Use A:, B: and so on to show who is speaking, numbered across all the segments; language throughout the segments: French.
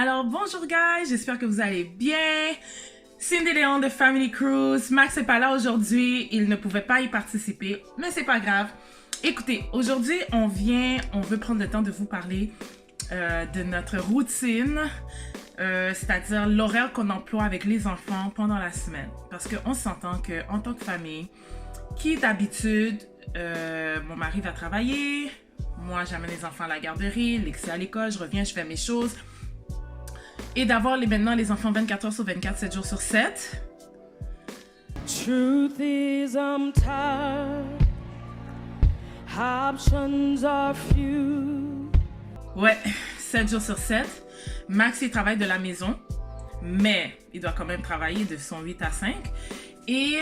A: Alors bonjour guys, j'espère que vous allez bien. Cindy Léon de Family Cruise. Max n'est pas là aujourd'hui, il ne pouvait pas y participer, mais c'est pas grave. Écoutez, aujourd'hui on veut prendre le temps de vous parler de notre routine, c'est-à-dire l'horaire qu'on emploie avec les enfants pendant la semaine. Parce qu'on s'entend qu'en tant que famille, qui d'habitude, mon mari va travailler, moi j'amène les enfants à la garderie, Lexi à l'école, je reviens, je fais mes choses. Et d'avoir maintenant les enfants 24 heures sur 24, 7 jours sur 7.
B: Truth is I'm tired. Options are few.
A: Ouais, 7 jours sur 7. Max, il travaille de la maison, mais il doit quand même travailler de son 8 à 5. Et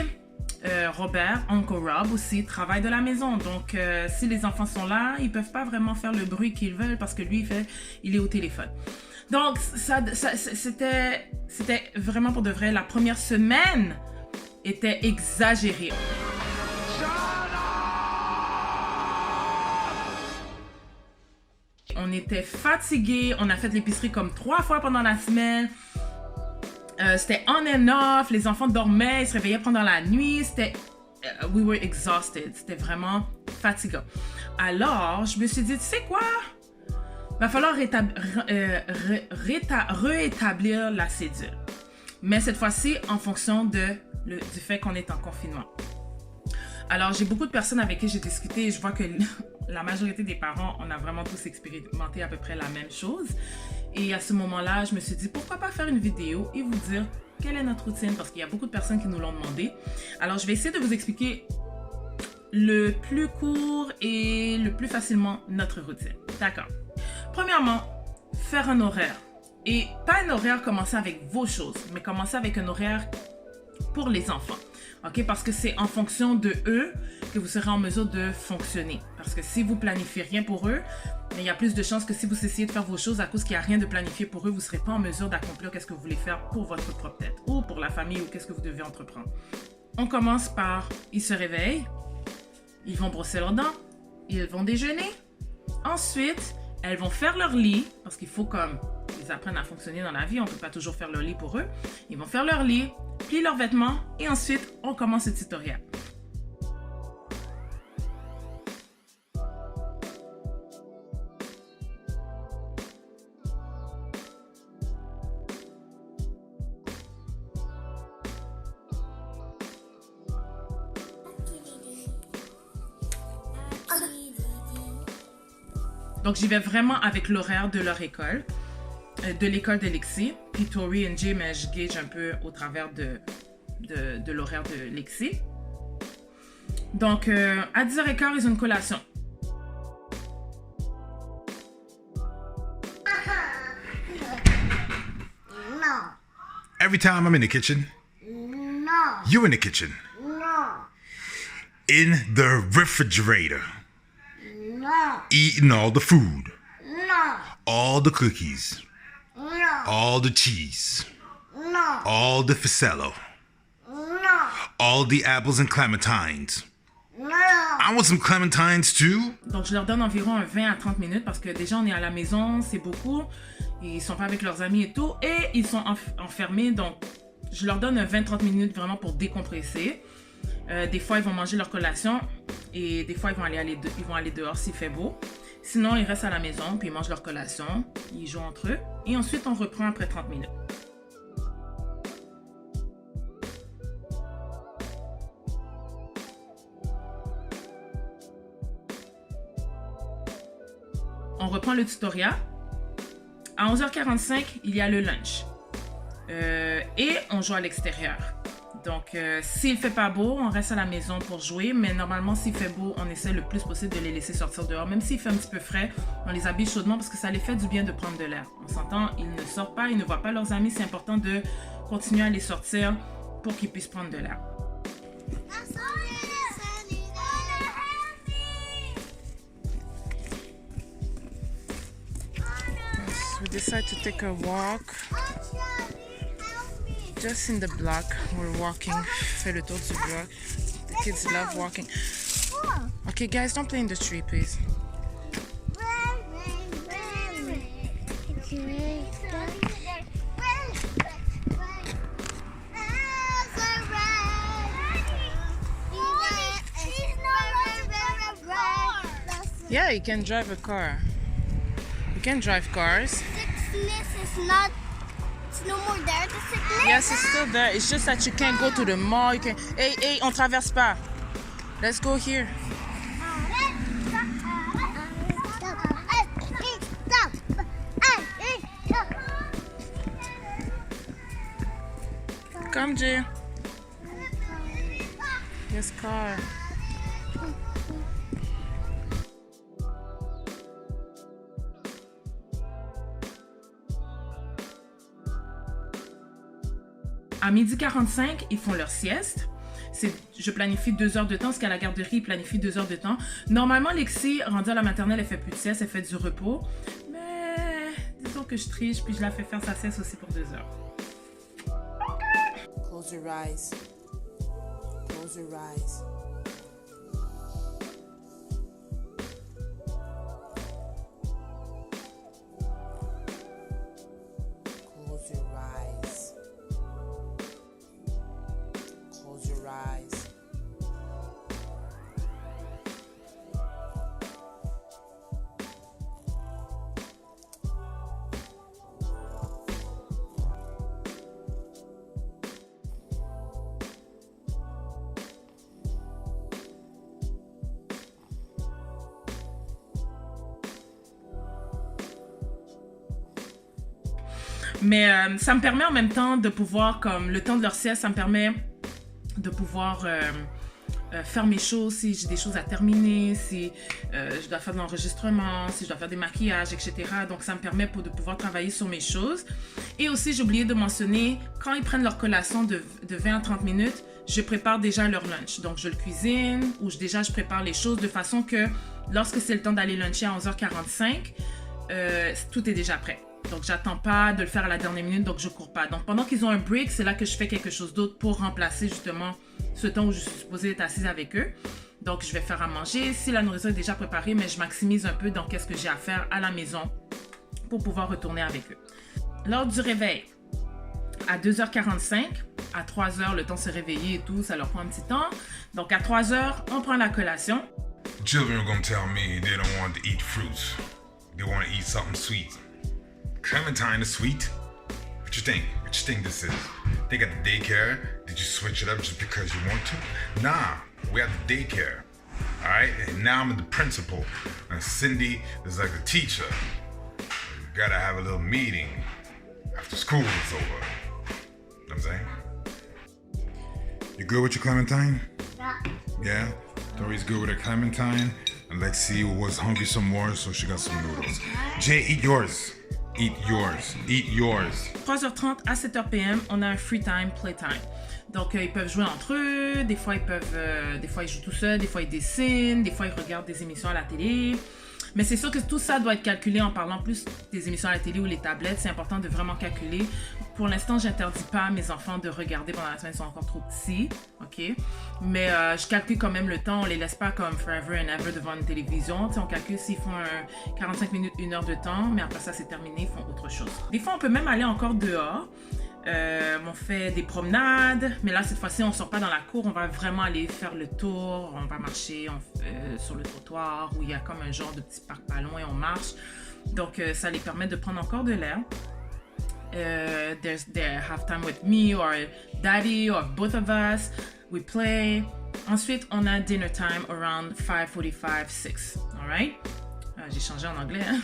A: Robert, Uncle Rob aussi, travaille de la maison. Donc, si les enfants sont là, ils peuvent pas vraiment faire le bruit qu'ils veulent parce que lui, il est au téléphone. Donc, c'était vraiment pour de vrai. La première semaine était exagérée. On était fatigués. On a fait l'épicerie comme 3 fois pendant la semaine. C'était on and off. Les enfants dormaient, ils se réveillaient pendant la nuit. C'était... we were exhausted. C'était vraiment fatigant. Alors, je me suis dit, tu sais quoi? Va falloir rétablir la cédule. Mais cette fois-ci, en fonction du fait qu'on est en confinement. Alors, j'ai beaucoup de personnes avec qui j'ai discuté et je vois que la majorité des parents, on a vraiment tous expérimenté à peu près la même chose. Et à ce moment-là, je me suis dit, pourquoi pas faire une vidéo et vous dire quelle est notre routine? Parce qu'il y a beaucoup de personnes qui nous l'ont demandé. Alors, je vais essayer de vous expliquer le plus court et le plus facilement notre routine. D'accord. Premièrement, faire un horaire. Et pas un horaire commencer avec vos choses, mais commencer avec un horaire pour les enfants. OK? Parce que c'est en fonction de eux que vous serez en mesure de fonctionner. Parce que si vous planifiez rien pour eux, mais il y a plus de chances que si vous essayez de faire vos choses à cause qu'il n'y a rien de planifié pour eux, vous ne serez pas en mesure d'accomplir qu'est-ce que vous voulez faire pour votre propre tête ou pour la famille ou qu'est-ce que vous devez entreprendre. On commence par, ils se réveillent, ils vont brosser leurs dents, ils vont déjeuner. Ensuite, elles vont faire leur lit, parce qu'il faut comme ils apprennent à fonctionner dans la vie, on ne peut pas toujours faire leur lit pour eux. Ils vont faire leur lit, plient leurs vêtements et ensuite, on commence le tutoriel. Donc, j'y vais vraiment avec l'horaire de leur école, de l'école de Lexi. Puis Tori et Jim, je gauge un peu au travers de l'horaire de Lexi. Donc, à 10h15, ils ont une collation.
C: No.
D: Every time I'm in the kitchen,
C: No.
D: you in the kitchen.
C: No.
D: In the refrigerator.
C: No.
D: Eating all the food.
C: No.
D: All the cookies.
C: No.
D: All the cheese.
C: No.
D: All the ficello.
C: No.
D: All the apples and clementines.
C: No.
D: I want some clementines too.
A: Donc, je leur donne environ 20 à 30 minutes parce que déjà, on est à la maison, c'est beaucoup. Ils sont pas avec leurs amis et tout. Et ils sont enfermés. Donc, je leur donne 20-30 minutes vraiment pour décompresser. Des fois, ils vont manger leur collation. Et des fois, ils vont aller dehors s'il fait beau. Sinon, ils restent à la maison, puis ils mangent leur collation. Ils jouent entre eux. Et ensuite, on reprend après 30 minutes. On reprend le tutoriel. À 11h45, il y a le lunch. Et on joue à l'extérieur. Donc, s'il fait pas beau, on reste à la maison pour jouer. Mais normalement, s'il fait beau, on essaie le plus possible de les laisser sortir dehors. Même s'il fait un petit peu frais, on les habille chaudement parce que ça les fait du bien de prendre de l'air. On s'entend, ils ne sortent pas, ils ne voient pas leurs amis. C'est important de continuer à les sortir pour qu'ils puissent prendre de l'air. We decide to take a walk. Just in the block, we're walking. Fais le tour du bloc. The kids love walking. Okay, guys, don't play in the tree, please.
C: It's really
A: Yeah, you can drive a car. You can drive cars.
C: Sickness is not. It's no more there. The sickness.
A: Yes, it's still there. It's just that you can't go to the mall. You can. Hey, on traverse pas. Let's go here. Come, Jay. Yes, car. À 12h45, ils font leur sieste. Je planifie 2 heures de temps, parce qu'à la garderie, ils planifient 2 heures de temps. Normalement, Lexi, rendue à la maternelle, elle fait plus de sieste, elle fait du repos. Mais disons que je triche, puis je la fais faire sa sieste aussi pour 2 heures.
E: Close your eyes. Close your eyes. Close your eyes. Close your eyes.
A: Mais ça me permet en même temps de pouvoir, comme le temps de leur sieste, ça me permet de pouvoir faire mes choses, si j'ai des choses à terminer, si je dois faire de l'enregistrement, si je dois faire des maquillages, etc. Donc ça me permet de pouvoir travailler sur mes choses. Et aussi, j'ai oublié de mentionner, quand ils prennent leur collation de 20 à 30 minutes, je prépare déjà leur lunch. Donc je le cuisine ou déjà je prépare les choses de façon que lorsque c'est le temps d'aller luncher à 11h45, tout est déjà prêt. Donc, j'attends pas de le faire à la dernière minute, donc je cours pas. Donc, pendant qu'ils ont un break, c'est là que je fais quelque chose d'autre pour remplacer justement ce temps où je suis supposée être assise avec eux. Donc, je vais faire à manger. Si la nourriture est déjà préparée, mais je maximise un peu dans qu'est-ce que j'ai à faire à la maison pour pouvoir retourner avec eux. Lors du réveil, à 2h45, à 3h, le temps de se réveiller et tout, ça leur prend un petit temps. Donc, à 3h, on prend la collation.
D: Children are gonna tell me they don't want to eat fruits. They want to eat something sweet. Clementine is sweet. What you think? What you think this is? They got the daycare. Did you switch it up just because you want to? Nah, we have the daycare. All right, and now I'm the principal. And Cindy is like the teacher. We gotta have a little meeting after school is over. You know what I'm saying? You good with your Clementine? Yeah? Tori's good with her Clementine. And Lexi was hungry some more, so she got some noodles. Jay, eat yours. Eat yours. Eat yours.
A: 3h30 à 7h PM, on a un free time, playtime. Donc, ils peuvent jouer entre eux. Des fois, ils jouent tout seuls. Des fois, ils dessinent. Des fois, ils regardent des émissions à la télé. Mais c'est sûr que tout ça doit être calculé en parlant plus des émissions à la télé ou les tablettes. C'est important de vraiment calculer. Pour l'instant, j'interdis pas à mes enfants de regarder pendant la semaine. Ils sont encore trop petits, ok? Mais je calcule quand même le temps. On les laisse pas comme forever and ever devant une télévision. T'sais, on calcule s'ils font 45 minutes, 1 heure de temps. Mais après ça, c'est terminé. Ils font autre chose. Des fois, on peut même aller encore dehors. On fait des promenades, mais là cette fois-ci on sort pas dans la cour, on va vraiment aller faire le tour, on va marcher sur le trottoir où il y a comme un genre de petit parc pas loin et on marche, donc ça les permet de prendre encore de l'air. They have time with me or daddy or both of us, we play. Ensuite on a dinner time around 5:45, 6, alright? J'ai changé en anglais, hein?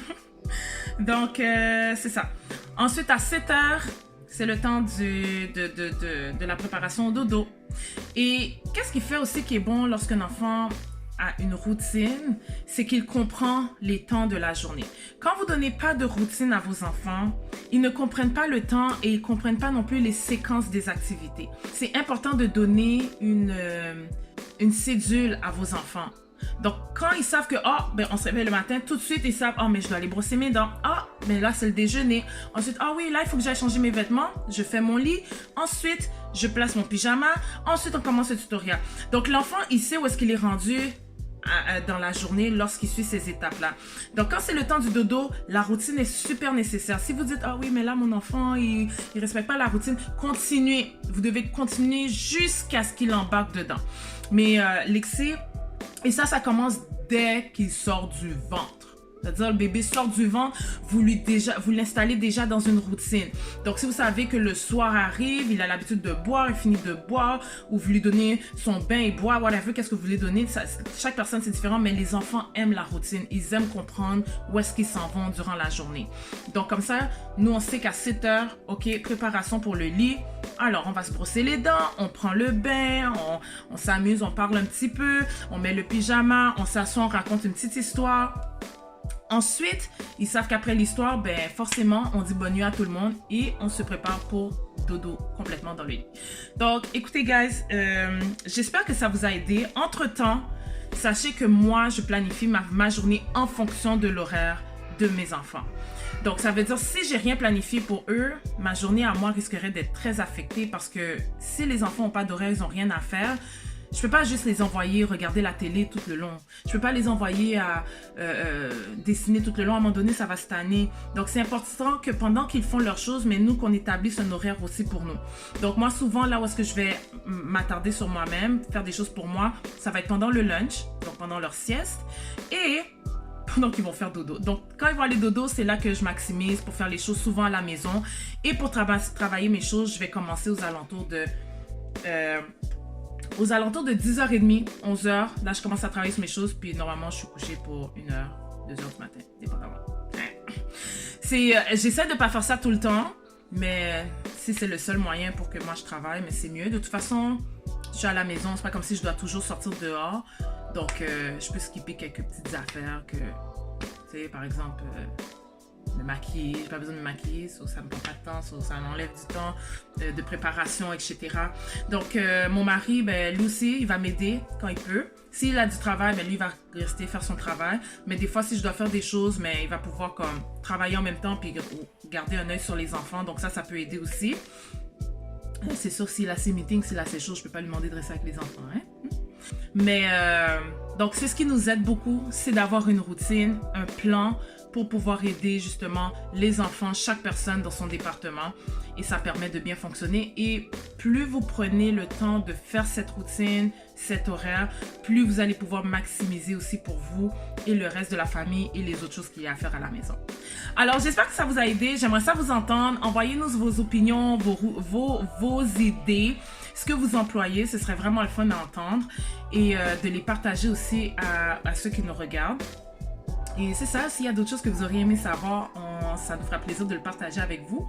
A: Donc c'est ça. Ensuite à 7h, c'est le temps de la préparation au dodo. Et qu'est-ce qui fait aussi qui est bon lorsqu'un enfant a une routine, c'est qu'il comprend les temps de la journée. Quand vous ne donnez pas de routine à vos enfants, ils ne comprennent pas le temps et ils ne comprennent pas non plus les séquences des activités. C'est important de donner une cédule à vos enfants. Donc, quand ils savent que, on se réveille le matin, tout de suite, ils savent, mais je dois aller brosser mes dents. Mais là, c'est le déjeuner. Ensuite, oui, là, il faut que j'aille changer mes vêtements. Je fais mon lit. Ensuite, je place mon pyjama. Ensuite, on commence le tutoriel. Donc, l'enfant, il sait où est-ce qu'il est rendu dans la journée lorsqu'il suit ces étapes-là. Donc, quand c'est le temps du dodo, la routine est super nécessaire. Si vous dites, oui, mais là, mon enfant, il ne respecte pas la routine, continuez. Vous devez continuer jusqu'à ce qu'il embarque dedans. Mais Lexi... Et ça commence dès qu'il sort du ventre. C'est-à-dire, le bébé sort du ventre, vous l'installez déjà dans une routine. Donc, si vous savez que le soir arrive, il a l'habitude de boire, il finit de boire, ou vous lui donnez son bain, il boit, whatever, qu'est-ce que vous voulez donner. Chaque personne, c'est différent, mais les enfants aiment la routine. Ils aiment comprendre où est-ce qu'ils s'en vont durant la journée. Donc, comme ça, nous, on sait qu'à 7 heures, OK, préparation pour le lit. Alors, on va se brosser les dents, on prend le bain, on s'amuse, on parle un petit peu, on met le pyjama, on s'assoit, on raconte une petite histoire. Ensuite, ils savent qu'après l'histoire, ben forcément, on dit bonne nuit à tout le monde et on se prépare pour dodo complètement dans le lit. Donc, écoutez, guys, j'espère que ça vous a aidé. Entre-temps, sachez que moi, je planifie ma journée en fonction de l'horaire de mes enfants. Donc, ça veut dire si j'ai rien planifié pour eux, ma journée à moi risquerait d'être très affectée parce que si les enfants n'ont pas d'horaire, ils n'ont rien à faire. Je peux pas juste les envoyer regarder la télé tout le long. Je peux pas les envoyer à dessiner tout le long. À un moment donné, ça va se tanner. Donc, c'est important que pendant qu'ils font leurs choses, mais nous, qu'on établisse un horaire aussi pour nous. Donc, moi, souvent, là où est-ce que je vais m'attarder sur moi-même, faire des choses pour moi, ça va être pendant le lunch, donc pendant leur sieste, et pendant qu'ils vont faire dodo. Donc, quand ils vont aller dodo, c'est là que je maximise pour faire les choses souvent à la maison. Et pour travailler mes choses, je vais commencer aux alentours de 10h30, 11h, là, je commence à travailler sur mes choses, puis normalement, je suis couchée pour 1h, 2h du matin, dépendamment. J'essaie de ne pas faire ça tout le temps, mais si c'est le seul moyen pour que moi, je travaille, mais c'est mieux. De toute façon, je suis à la maison, c'est pas comme si je dois toujours sortir dehors, donc je peux skipper quelques petites affaires que, tu sais, par exemple... me maquiller, j'ai pas besoin de me maquiller, ça me prend pas de temps, ça m'enlève du temps de préparation, etc. Donc, mon mari, ben, lui aussi, il va m'aider quand il peut. S'il a du travail, ben, lui, il va rester faire son travail. Mais des fois, si je dois faire des choses, mais il va pouvoir comme travailler en même temps puis garder un œil sur les enfants. Donc, ça peut aider aussi. C'est sûr, s'il a ses meetings, s'il a ses choses, je peux pas lui demander de rester avec les enfants, hein? Mais, donc, c'est ce qui nous aide beaucoup, c'est d'avoir une routine, un plan, pour pouvoir aider justement les enfants, chaque personne dans son département, et ça permet de bien fonctionner. Et plus vous prenez le temps de faire cette routine, cet horaire, plus vous allez pouvoir maximiser aussi pour vous et le reste de la famille et les autres choses qu'il y a à faire à la maison. Alors, j'espère que ça vous a aidé. J'aimerais ça vous entendre. Envoyez-nous vos opinions, vos idées, ce que vous employez. Ce serait vraiment le fun à entendre et de les partager aussi à ceux qui nous regardent. Et c'est ça, s'il y a d'autres choses que vous auriez aimé savoir, ça nous fera plaisir de le partager avec vous.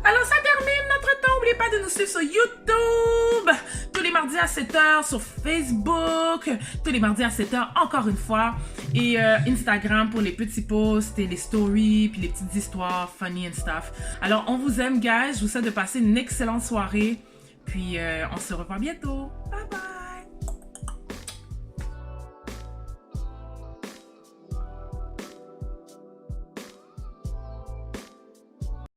A: Alors, ça termine notre temps. N'oubliez pas de nous suivre sur YouTube, tous les mardis à 7h, sur Facebook, tous les mardis à 7h, encore une fois. Et Instagram pour les petits posts et les stories, puis les petites histoires funny and stuff. Alors, on vous aime, guys. Je vous souhaite de passer une excellente soirée. Puis, on se revoit bientôt.